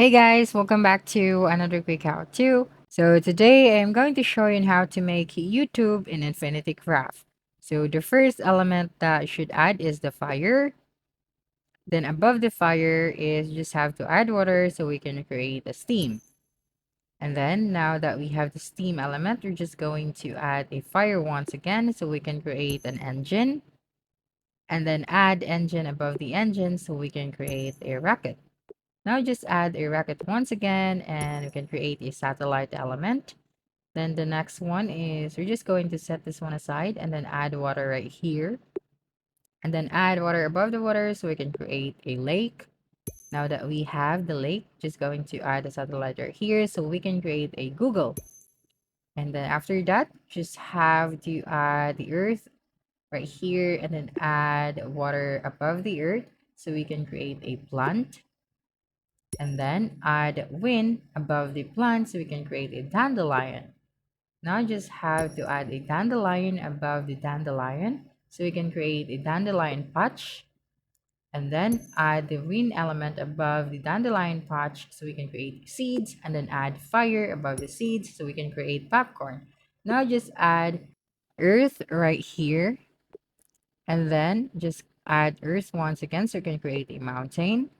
Hey guys, welcome back to another quick how to. So today I'm going to show you how to make YouTube in Infinity Craft. So the first element that you should add is the fire. Then above the fire is just have to add water so we can create a steam. And then now that we have the steam element, we're just going to add a fire once again so we can create an engine. And then add engine above the engine so we can create a rocket. Now just add a rocket once again and we can create a satellite element. Then the next one is we're just going to set this one aside and then add water right here. And then add water above the water so we can create a lake. Now that we have the lake, just going to add a satellite right here so we can create a Google. And then after that, just have to add the earth right here and then add water above the earth so we can create a plant. And then add wind above the plant so we can create a dandelion. Now just have to add a dandelion above the dandelion so we can create a dandelion patch. And then add the wind element above the dandelion patch so we can create seeds. And then add fire above the seeds so we can create popcorn. Now just add earth right here. And then just add earth once again so we can create a mountain.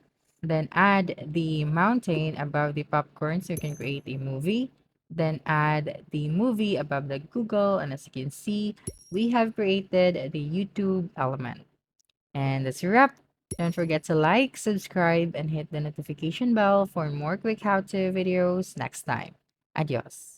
Then add the mountain above the popcorn so you can create a movie. Then add the movie above the Google. And as you can see, we have created the YouTube element. And that's a wrap. Don't forget to like, subscribe, and hit the notification bell for more quick how-to videos next time. Adios.